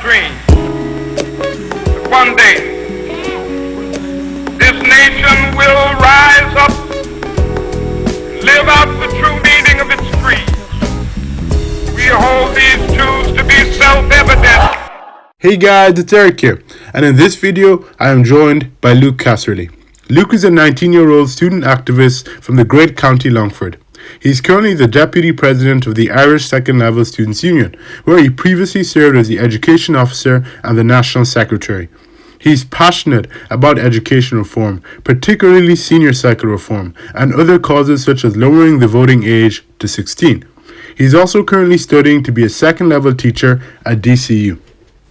dream that one day this nation will rise up, live out the true meaning of its creed. We hold these truths to be self-evident. Hey guys, it's Eric here, and in this video I am joined by Luke Casserly. Luke is a 19-year-old student activist from the great County Longford. He's currently the Deputy President of the Irish Second Level Students' Union, where he previously served as the Education Officer and the National Secretary. He's passionate about education reform, particularly senior cycle reform, and other causes such as lowering the voting age to 16. He's also currently studying to be a second-level teacher at DCU.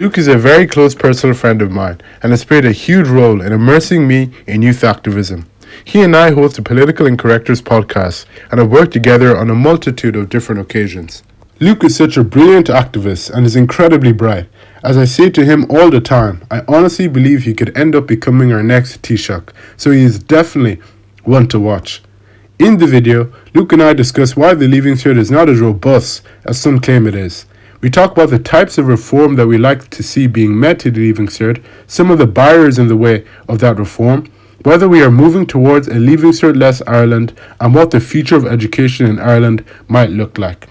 Luke is a very close personal friend of mine and has played a huge role in immersing me in youth activism. He and I host the Political Incorrectors podcast and have worked together on a multitude of different occasions. Luke is such a brilliant activist and is incredibly bright. As I say to him all the time, I honestly believe he could end up becoming our next Taoiseach, so he is definitely one to watch. In the video, Luke and I discuss why the Leaving Cert is not as robust as some claim it is. We talk about the types of reform that we like to see being met to the Leaving Cert, some of the barriers in the way of that reform, whether we are moving towards a Leaving Cert-less Ireland, and what the future of education in Ireland might look like.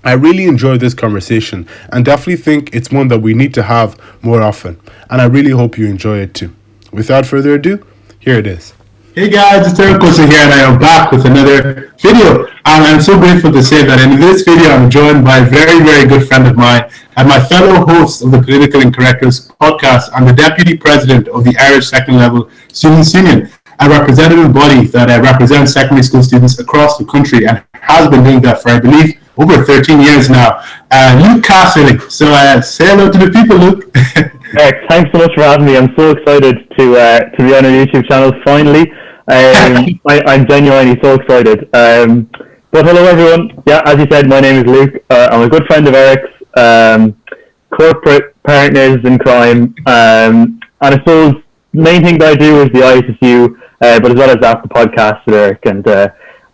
I really enjoyed this conversation and definitely think it's one that we need to have more often, and I really hope you enjoy it too. Without further ado, here it is. Hey guys, it's Eric here, and I am back with another video. And I'm so grateful to say that in this video I'm joined by a very, very good friend of mine and my fellow host of the Political Incorrectors podcast and the Deputy President of the Irish Second Level Students' Union, a representative body that represents secondary school students across the country and has been doing that for, I believe, over 13 years now. Luke Casserly. So say hello to the people, Luke. Eric, thanks so much for having me. I'm so excited to be on our YouTube channel finally. I'm genuinely so excited. But hello everyone. Yeah, as you said, my name is Luke. I'm a good friend of Eric's, corporate partners in crime. And I suppose the main thing that I do is the ISSU, but as well as that, the podcast with Eric. And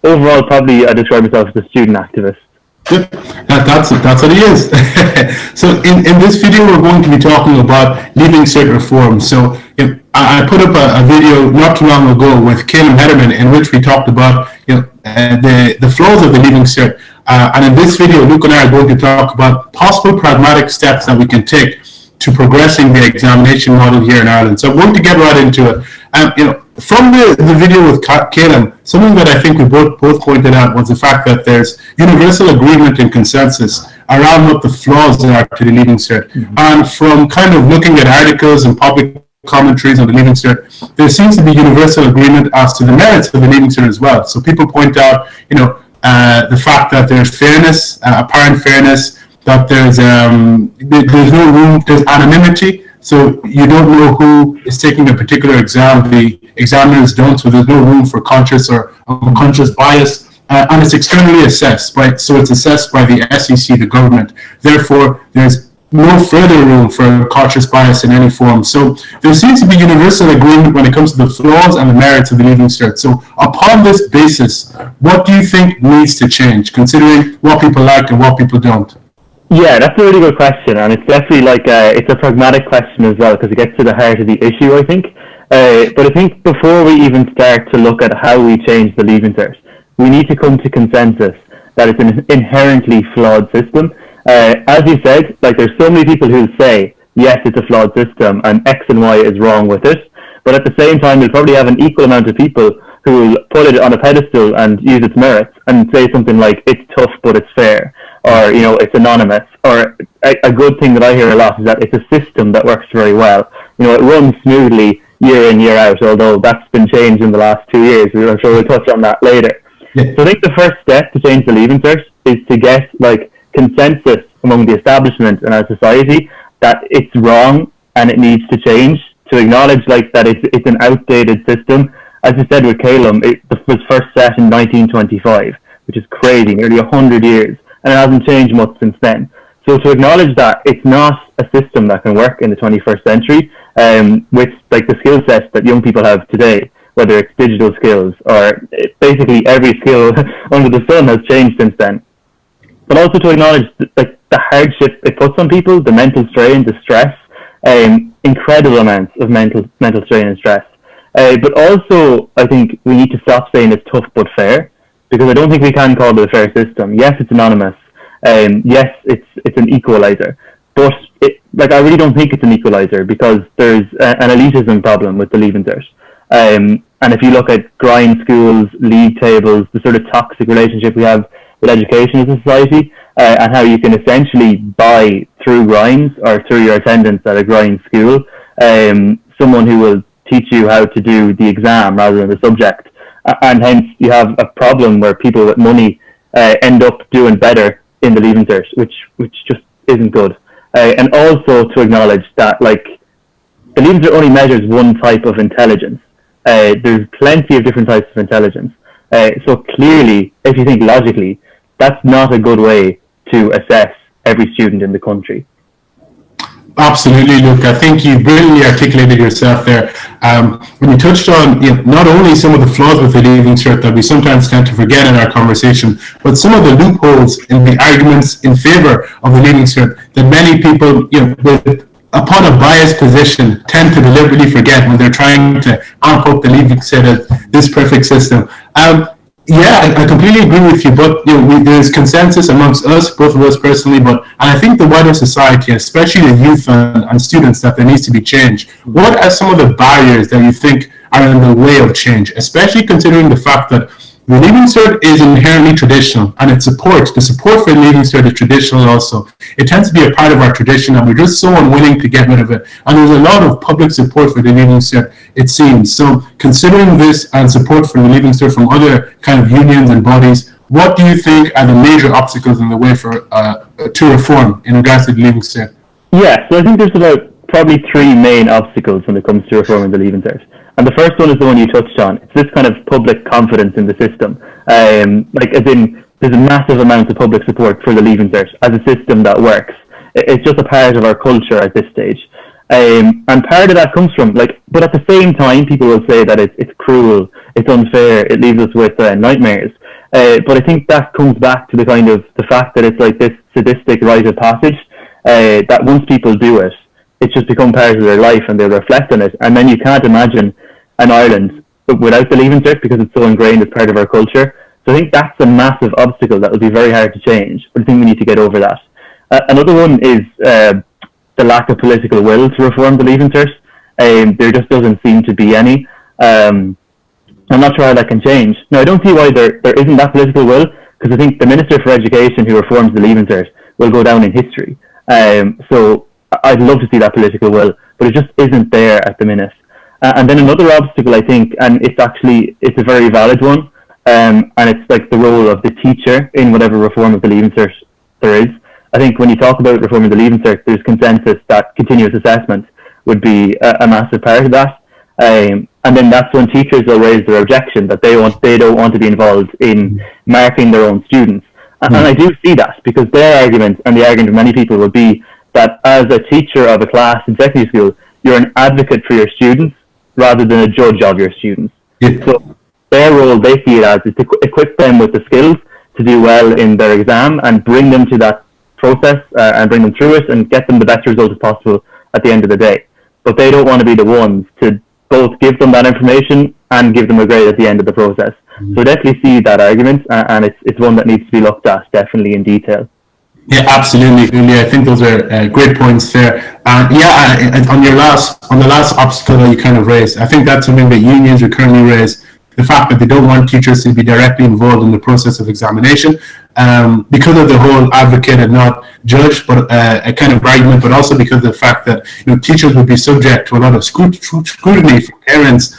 overall, probably I describe myself as a student activist. Yep, that's what he is. So in this video we're going to be talking about Leaving Cert Reform. So I put up a video not too long ago with Caleb Hederman in which we talked about the flaws of the Leaving Cert. And in this video, Luke and I are going to talk about possible pragmatic steps that we can take to progressing the examination model here in Ireland. So I'm going to get right into it. From the video with Caleb, something that I think we both pointed out was the fact that there's universal agreement and consensus around what the flaws are to the Leaving Cert. Mm-hmm. And from kind of looking at articles and public commentaries on the Leaving Cert, there seems to be universal agreement as to the merits of the Leaving Cert as well. So people point out, the fact that there's fairness, apparent fairness, that there's no room, there's anonymity. So you don't know who is taking a particular exam. The examiners don't, so there's no room for conscious or unconscious bias. And it's externally assessed, right? So it's assessed by the SEC, the government. Therefore, there's no further room for conscious bias in any form. So there seems to be universal agreement when it comes to the flaws and the merits of the Leaving Cert. So upon this basis, what do you think needs to change, considering what people like and what people don't? Yeah, that's a really good question, and it's definitely it's a pragmatic question as well, because it gets to the heart of the issue, I think. But I think before we even start to look at how we change the Leaving Cert, we need to come to consensus that it's an inherently flawed system. As you said, there's so many people who say, yes, it's a flawed system, and X and Y is wrong with it. But at the same time, we'll probably have an equal amount of people who will put it on a pedestal and use its merits and say something like, it's tough, but it's fair. Or, it's anonymous. Or a good thing that I hear a lot is that it's a system that works very well. It runs smoothly year in, year out, although that's been changed in the last 2 years. I'm sure we'll touch on that later. Yeah. So I think the first step to change the Leaving Cert is to get, consensus among the establishment and our society that it's wrong and it needs to change, to acknowledge, that it's an outdated system. As you said with Calum, it was first set in 1925, which is crazy, nearly 100 years. And it hasn't changed much since then. So to acknowledge that it's not a system that can work in the 21st century, with the skill sets that young people have today, whether it's digital skills or basically every skill under the sun has changed since then. but also to acknowledge the hardship it puts on people, the mental strain, the stress, incredible amounts of mental strain and stress. But also, I think we need to stop saying it's tough but fair, because I don't think we can call it a fair system. Yes, it's anonymous. Yes, it's an equalizer. But I really don't think it's an equalizer, because there's an elitism problem with the Leaving Cert. And if you look at grind schools, league tables, the sort of toxic relationship we have with education as a society, and how you can essentially buy through grinds or through your attendance at a grind school, someone who will teach you how to do the exam rather than the subject. And hence you have a problem where people with money end up doing better in the Leaving Cert, which just isn't good. And also to acknowledge that the Leaving Cert only measures one type of intelligence. There's plenty of different types of intelligence. So clearly, if you think logically, that's not a good way to assess every student in the country. Absolutely, Luke. I think you brilliantly articulated yourself there. When you touched on not only some of the flaws with the Leaving Cert that we sometimes tend to forget in our conversation, but some of the loopholes in the arguments in favor of the Leaving Cert that many people, upon a biased position, tend to deliberately forget when they're trying to amp up the Leaving Cert as this perfect system. I completely agree with you, but there's consensus amongst us, both of us personally, and I think the wider society, especially the youth and students, that there needs to be change. What are some of the barriers that you think are in the way of change, especially considering the fact that the Leaving Cert is inherently traditional, and the support for the Leaving Cert is traditional also. It tends to be a part of our tradition, and we're just so unwilling to get rid of it. And there's a lot of public support for the Leaving Cert, it seems. So considering this and support for the Leaving Cert from other kind of unions and bodies, what do you think are the major obstacles in the way for to reform in regards to the Leaving Cert? Yeah, so I think there's about probably three main obstacles when it comes to reforming the Leaving Cert. And the first one is the one you touched on. It's this kind of public confidence in the system. As in, there's a massive amount of public support for the Leaving Cert as a system that works. It's just a part of our culture at this stage. And part of that comes from, but at the same time, people will say that it's cruel, it's unfair, it leaves us with nightmares. But I think that comes back to the fact that it's like this sadistic rite of passage, that once people do it, it's just become part of their life and they reflect on it. And then you can't imagine an Ireland without the Leaving Cert, because it's so ingrained as part of our culture. So I think that's a massive obstacle that will be very hard to change, but I think we need to get over that. Another one is the lack of political will to reform the Leaving Cert. There just doesn't seem to be any. I'm not sure how that can change. Now, I don't see why there isn't that political will, because I think the Minister for Education who reforms the Leaving Cert will go down in history. So I'd love to see that political will, but it just isn't there at the minute. And then another obstacle, I think, and it's a very valid one, and it's the role of the teacher in whatever reform of the Leaving Cert there is. I think when you talk about reforming the Leaving Cert, there's consensus that continuous assessment would be a massive part of that. And then that's when teachers will raise their objection that they don't want to be involved in marking their own students. And I do see that, because their argument, and the argument of many people, would be that as a teacher of a class in secondary school, you're an advocate for your students rather than a judge of your students. Yeah. So their role, they see it as, is to equip them with the skills to do well in their exam and bring them to that process and bring them through it and get them the best result as possible at the end of the day. But they don't want to be the ones to both give them that information and give them a grade at the end of the process. So I definitely see that argument, and it's one that needs to be looked at definitely in detail. Yeah, absolutely. I think those are great points there. On the last obstacle that you kind of raised, I think that's something that unions are currently raise, the fact that they don't want teachers to be directly involved in the process of examination, because of the whole advocate and not judge, but a kind of argument, but also because of the fact that teachers would be subject to a lot of scrutiny from parents,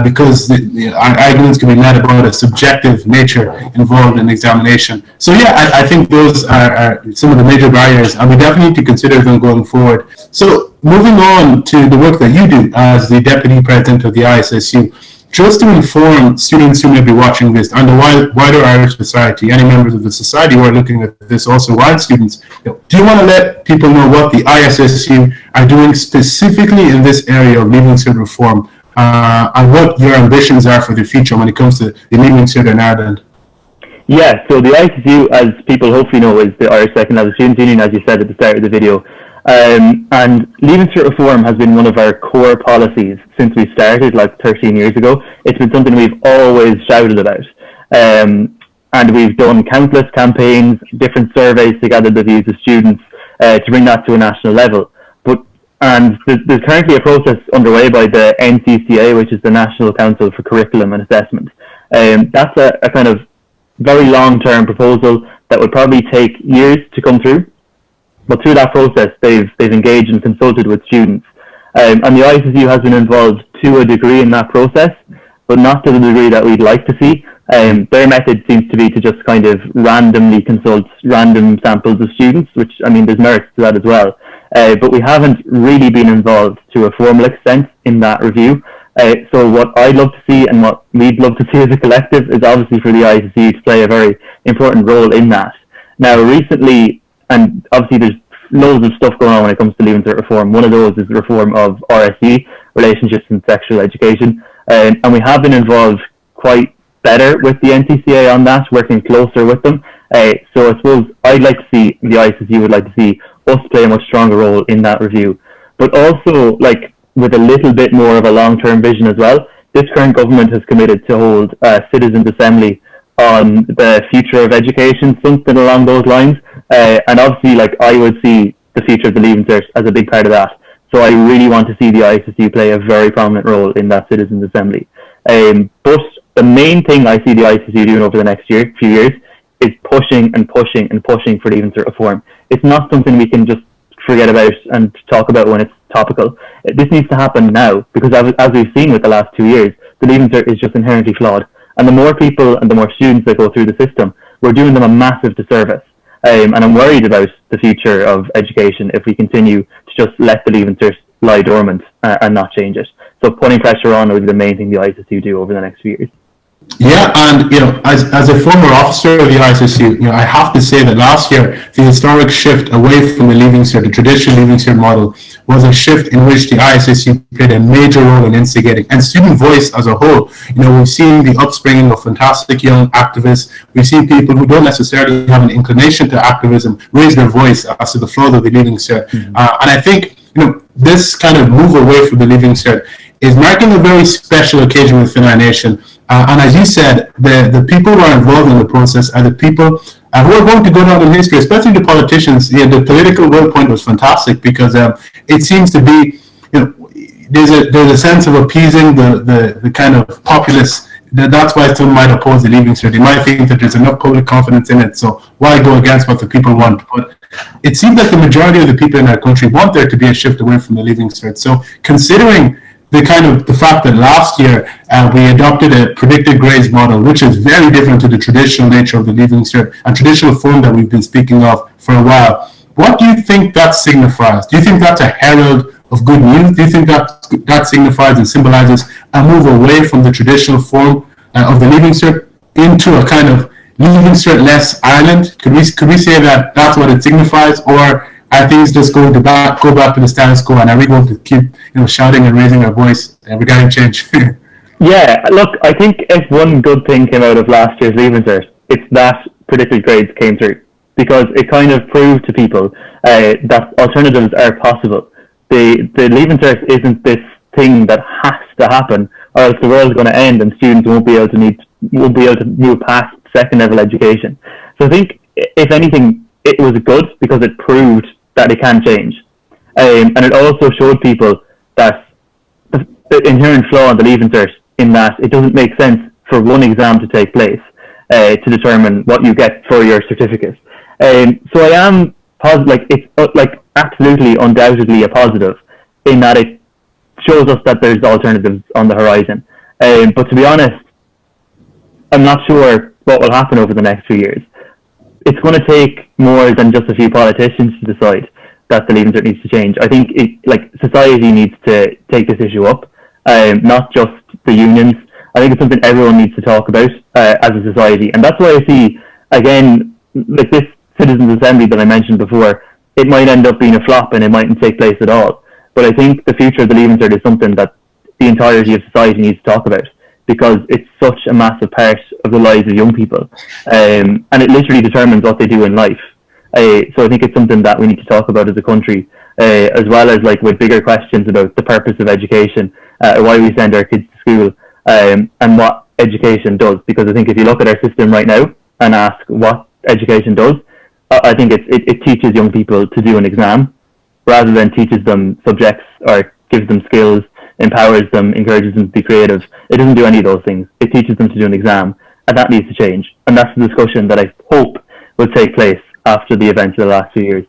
because the arguments can be made about a subjective nature involved in examination. So I think those are some of the major barriers, and we definitely need to consider them going forward. So moving on to the work that you do as the Deputy President of the ISSU, just to inform students who may be watching this and the wider Irish society, any members of the society who are looking at this, also wild students, do you want to let people know what the ISSU are doing specifically in this area of Leaving Cert Reform, and what your ambitions are for the future when it comes to the Leaving Cert in Ireland? Yeah, so the ICCU, as people hopefully know, is the Irish Second Level Students' Union, as you said at the start of the video. And Leaving Cert Reform has been one of our core policies since we started, like 13 years ago. It's been something we've always shouted about. And we've done countless campaigns, different surveys to gather the views of students to bring that to a national level. And there's currently a process underway by the NCCA, which is the National Council for Curriculum and Assessment. That's a kind of very long-term proposal that would probably take years to come through. But through that process, they've engaged and consulted with students. And the ICCU has been involved to a degree in that process, but not to the degree that we'd like to see. Their method seems to be to just kind of randomly consult random samples of students, which, I mean, there's merits to that as well. But we haven't really been involved to a formal extent in that review. So what I'd love to see and what we'd love to see as a collective is obviously for the ICCU to play a very important role in that. Now, recently, and obviously there's loads of stuff going on when it comes to Leaving Cert Reform. One of those is the reform of RSE, Relationships and Sexual Education. And we have been involved quite better with the NCCA on that, working closer with them. So I suppose I'd like to see, the ICCU would like to see us play a much stronger role in that review. But also, like, with a little bit more of a long-term vision as well, this current government has committed to hold a citizens' assembly on the future of education, something along those lines. And obviously, like, I would see the future of the Leaving Cert as a big part of that. So I really want to see the ICCU play a very prominent role in that citizens' assembly. But the main thing I see the ICCU doing over the next few years is pushing and pushing and pushing for Leaving Cert Reform. It's not something we can just forget about and talk about when it's topical. This needs to happen now, because as we've seen with the last 2 years, the Leaving Cert is just inherently flawed. And the more people and the more students that go through the system, we're doing them a massive disservice. And I'm worried about the future of education if we continue to just let the Leaving Cert lie dormant and not change it. So putting pressure on will be the main thing the ICCU do over the next few years. Yeah, and as a former officer of the ICCU, I have to say that last year the historic shift away from the Leaving Cert, the traditional Leaving Cert model, was a shift in which the ICCU played a major role in instigating, and student voice as a whole. We've seen the upspringing of fantastic young activists. We've seen people who don't necessarily have an inclination to activism raise their voice as to the flaws of the Leaving Cert. And I think this kind of move away from the Leaving Cert is marking a very special occasion within our nation. And as you said, the people who are involved in the process are the people who are going to go down in history, especially the politicians. The political role point was fantastic because it seems to be, there's a sense of appeasing the kind of populace. That's why some might oppose the Leaving Cert. They might think that there's enough public confidence in it, so why go against what the people want? But it seems like the majority of the people in our country want there to be a shift away from the Leaving Cert. So considering the fact that last year we adopted a predicted grades model, which is very different to the traditional nature of the Leaving Cert and traditional form that we've been speaking of for a while. What do you think that signifies? Do you think that's a herald of good news? Do you think that signifies and symbolizes a move away from the traditional form of the Leaving Cert into a kind of Leaving Cert-less Ireland? Could we say that that's what it signifies, or are things just going to go back to the status quo, and are we going to keep shouting and raising our voice regarding change? Yeah, look, I think if one good thing came out of last year's Leaving Cert, it's that predicted grades came through, because it kind of proved to people that alternatives are possible. The Leaving Cert isn't this thing that has to happen, or else the world's going to end and students won't be able to move past second level education. So I think, if anything, it was good because it proved that it can change. And it also showed people that the inherent flaw in the Leaving Cert, in that it doesn't make sense for one exam to take place to determine what you get for your certificate. So I am positive, it's absolutely, undoubtedly a positive in that it shows us that there's alternatives on the horizon. But to be honest, I'm not sure what will happen over the next few years. It's going to take more than just a few politicians to decide that the Leaving Cert needs to change. I think society needs to take this issue up, not just the unions. I think it's something everyone needs to talk about as a society. And that's why I see, again, like this citizens' assembly that I mentioned before, it might end up being a flop and it mightn't take place at all. But I think the future of the Leaving Cert is something that the entirety of society needs to talk about, because it's such a massive part of the lives of young people, and it literally determines what they do in life. So I think it's something that we need to talk about as a country, as well as like with bigger questions about the purpose of education, why we send our kids to school, and what education does. Because I think if you look at our system right now and ask what education does, I think it teaches young people to do an exam rather than teaches them subjects or gives them skills, empowers them, encourages them to be creative. It doesn't do any of those things. It teaches them to do an exam, and that needs to change. And that's the discussion that I hope will take place after the events of the last few years.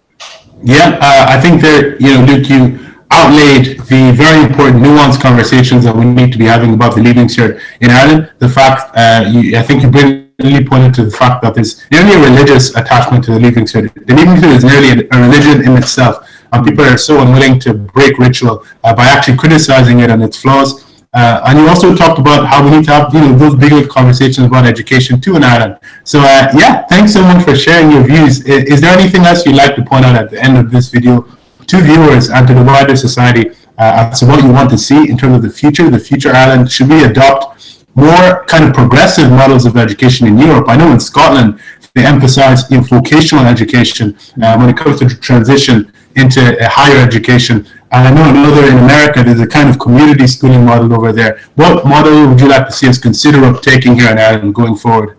Yeah, I think that, Luke, you outlaid the very important nuanced conversations that we need to be having about the Leaving Cert in Ireland. The fact, I think you brilliantly pointed to the fact that there's nearly a religious attachment to the Leaving Cert. The Leaving Cert is nearly a religion in itself, and people are so unwilling to break ritual by actually criticizing it and its flaws. And you also talked about how we need to have those bigger conversations about education too in Ireland. So thanks so much for sharing your views. Is there anything else you'd like to point out at the end of this video to viewers and to the wider society as to what you want to see in terms of the future Ireland? Should we adopt more kind of progressive models of education in Europe? I know in Scotland they emphasize vocational education when it comes to transition into a higher education. And I know in America, there's a kind of community schooling model over there. What model would you like to see us consider uptaking here in Ireland going forward?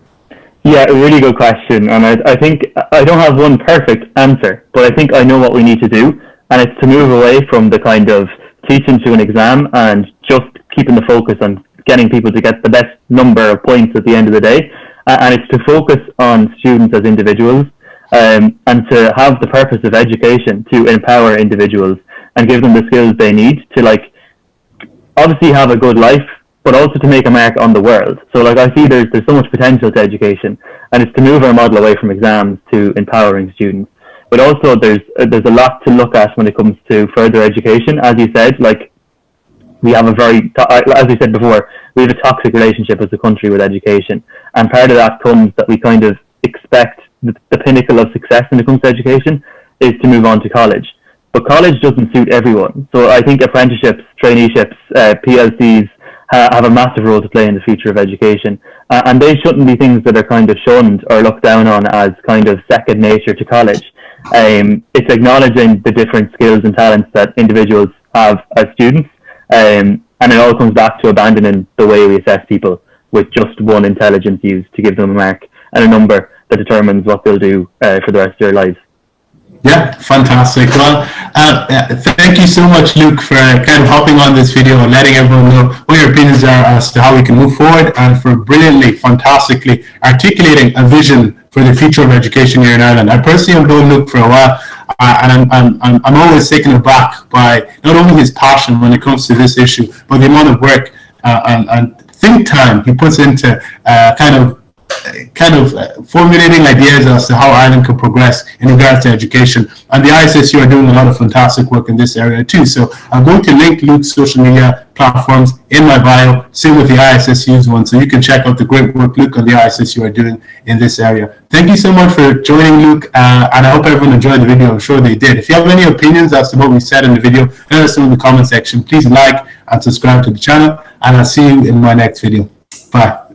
Yeah, a really good question. And I think I don't have one perfect answer, but I think I know what we need to do. And it's to move away from the kind of teaching to an exam and just keeping the focus on getting people to get the best number of points at the end of the day. And it's to focus on students as individuals, and to have the purpose of education to empower individuals and give them the skills they need to obviously have a good life, but also to make a mark on the world. So I see there's so much potential to education, and it's to move our model away from exams to empowering students. But also there's a lot to look at when it comes to further education. As you said, we have as we said before, we have a toxic relationship as a country with education. And part of that comes that we kind of expect the pinnacle of success when it comes to education is to move on to college. But college doesn't suit everyone. So I think apprenticeships, traineeships, PLCs have a massive role to play in the future of education. And they shouldn't be things that are kind of shunned or looked down on as kind of second nature to college. It's acknowledging the different skills and talents that individuals have as students. And it all comes back to abandoning the way we assess people with just one intelligence used to give them a mark and a number that determines what they'll do for the rest of their lives. Yeah, fantastic. Well, thank you so much, Luke, for kind of hopping on this video and letting everyone know what your opinions are as to how we can move forward, and for brilliantly, fantastically articulating a vision for the future of education here in Ireland. I personally have known Luke for a while, and I'm always taken aback by not only his passion when it comes to this issue, but the amount of work and think time he puts into kind of formulating ideas as to how Ireland could progress in regards to education. And the ISSU are doing a lot of fantastic work in this area too. So I'm going to link Luke's social media platforms in my bio, same with the ISSU's one, so you can check out the great work Luke and the ISSU are doing in this area. Thank you so much for joining, Luke, and I hope everyone enjoyed the video. I'm sure they did. If you have any opinions as to what we said in the video, let us know in the comment section. Please like and subscribe to the channel, and I'll see you in my next video. Bye.